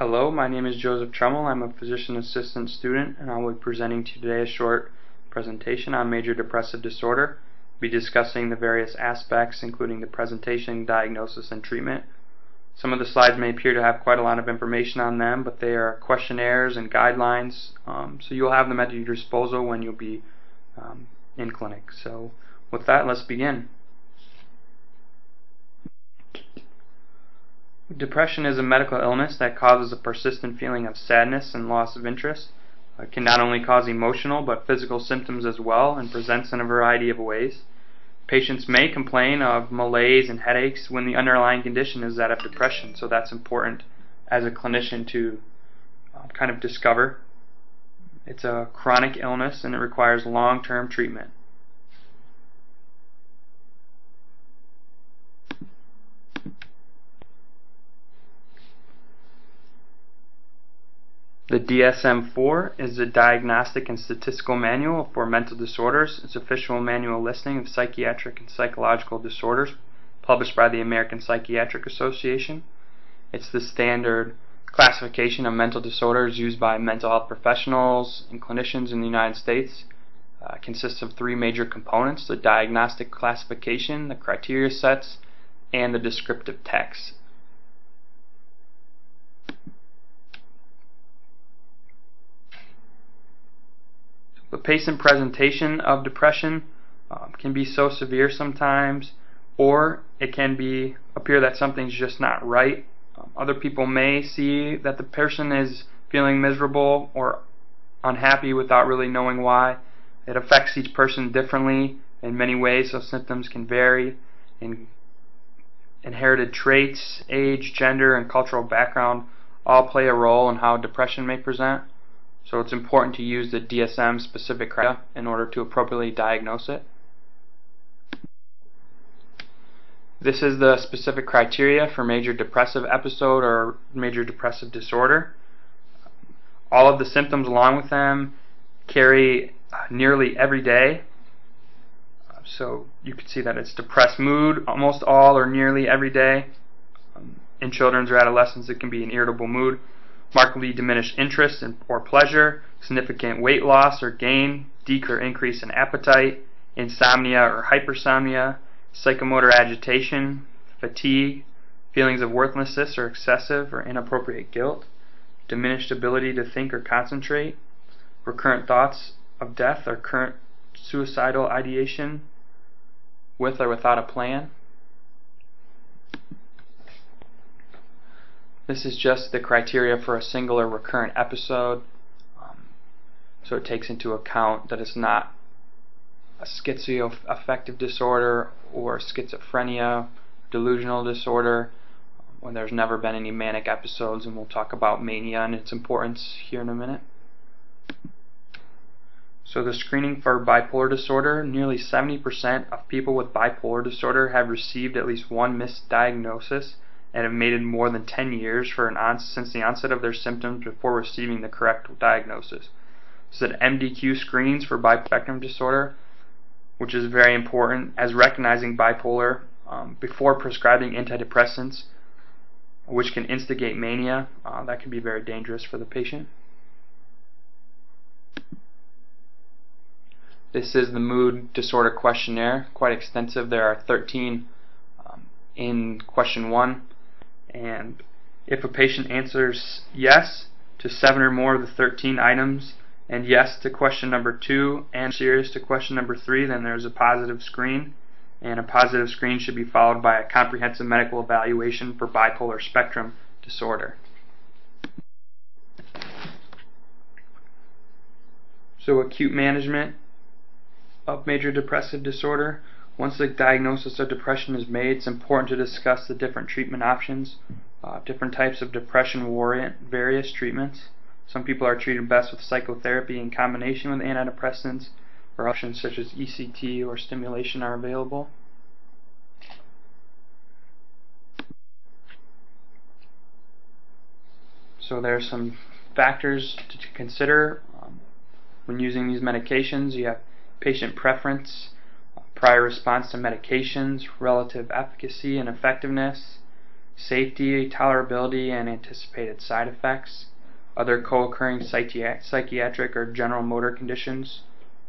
Hello, my name is Joseph Trummel. I'm a physician assistant student, and I'll be presenting to you today a short presentation on major depressive disorder. We'll be discussing the various aspects, including the presentation, diagnosis, and treatment. Some of the slides may appear to have quite a lot of information on them, but they are questionnaires and guidelines, so you'll have them at your disposal when you'll be in clinic. So with that, let's begin. Depression is a medical illness that causes a persistent feeling of sadness and loss of interest. It can not only cause emotional but physical symptoms as well and presents in a variety of ways. Patients may complain of malaise and headaches when the underlying condition is that of depression, so that's important as a clinician to kind of discover. It's a chronic illness and it requires long-term treatment. The DSM-4 is the Diagnostic and Statistical Manual for Mental Disorders. It's an official manual listing of psychiatric and psychological disorders published by the American Psychiatric Association. It's the standard classification of mental disorders used by mental health professionals and clinicians in the United States. It consists of three major components: the diagnostic classification, the criteria sets, and the descriptive text. The pace and presentation of depression can be so severe sometimes, or it can appear that something's just not right. Other people may see that the person is feeling miserable or unhappy without really knowing why. It affects each person differently in many ways, so symptoms can vary. Inherited traits, age, gender, and cultural background all play a role in how depression may present. So it's important to use the DSM specific criteria in order to appropriately diagnose it. This is the specific criteria for major depressive episode or major depressive disorder. All of the symptoms along with them carry nearly every day. So you can see that it's depressed mood almost all or nearly every day. In children or adolescents, it can be an irritable mood, markedly diminished interest or pleasure, significant weight loss or gain, decrease or increase in appetite, insomnia or hypersomnia, psychomotor agitation, fatigue, feelings of worthlessness or excessive or inappropriate guilt, diminished ability to think or concentrate, recurrent thoughts of death or current suicidal ideation with or without a plan. This is just the criteria for a single or recurrent episode, so it takes into account that it's not a schizoaffective disorder or schizophrenia, delusional disorder, when there's never been any manic episodes, and we'll talk about mania and its importance here in a minute. So the screening for bipolar disorder, nearly 70% of people with bipolar disorder have received at least one misdiagnosis and have made it more than 10 years since the onset of their symptoms before receiving the correct diagnosis. So that MDQ screens for bipolar spectrum disorder, which is very important, as recognizing bipolar before prescribing antidepressants, which can instigate mania. That can be very dangerous for the patient. This is the mood disorder questionnaire, quite extensive. There are 13 in question 1. And if a patient answers yes to 7 or more of the 13 items, and yes to question number 2, and serious to question number 3, then there's a positive screen. And a positive screen should be followed by a comprehensive medical evaluation for bipolar spectrum disorder. So acute management of major depressive disorder. Once the diagnosis of depression is made, it's important to discuss the different treatment options. Different types of depression warrant various treatments. Some people are treated best with psychotherapy in combination with antidepressants, or options such as ECT or stimulation are available. So there are some factors to consider when using these medications. You have patient preference, prior response to medications, relative efficacy and effectiveness, safety, tolerability, and anticipated side effects, other co-occurring psychiatric or general motor conditions,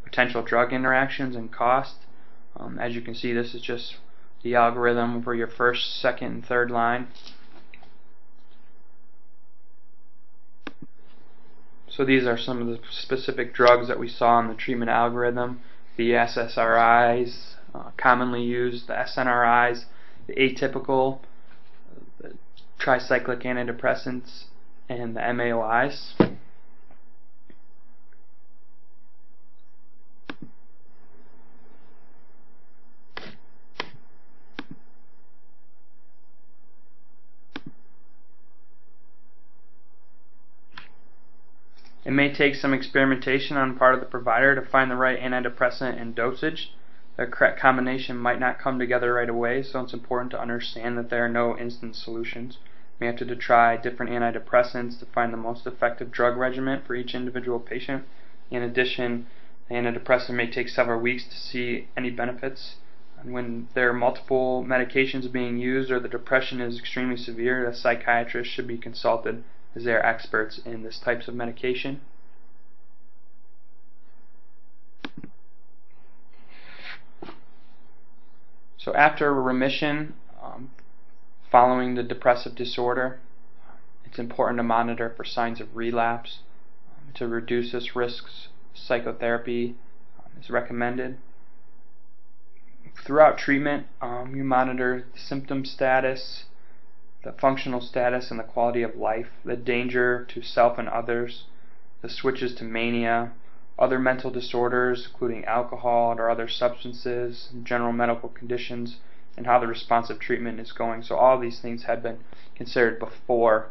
potential drug interactions, and cost. As you can see, this is just the algorithm for your first, second, and third line. So these are some of the specific drugs that we saw in the treatment algorithm: the SSRIs, commonly used, the SNRIs, the atypical, the tricyclic antidepressants, and the MAOIs. It may take some experimentation on the part of the provider to find the right antidepressant and dosage. The correct combination might not come together right away, so it's important to understand that there are no instant solutions. We have to try different antidepressants to find the most effective drug regimen for each individual patient. In addition, the antidepressant may take several weeks to see any benefits. And when there are multiple medications being used or the depression is extremely severe, a psychiatrist should be consulted, as they are experts in this types of medication. So after remission, following the depressive disorder, it's important to monitor for signs of relapse. To reduce this risk, psychotherapy is recommended. Throughout treatment, you monitor the symptom status, the functional status, and the quality of life, the danger to self and others, the switches to mania, other mental disorders including alcohol or other substances, general medical conditions, and how the responsive treatment is going. So all these things had been considered before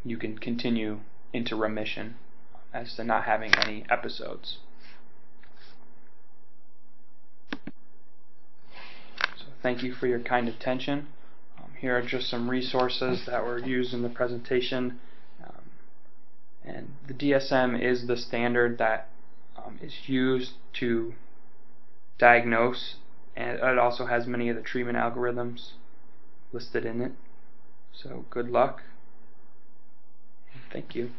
you can continue into remission as to not having any episodes. So thank you for your kind attention. Here are just some resources that were used in the presentation. And the DSM is the standard that is used to diagnose, and it also has many of the treatment algorithms listed in it. So good luck, and thank you.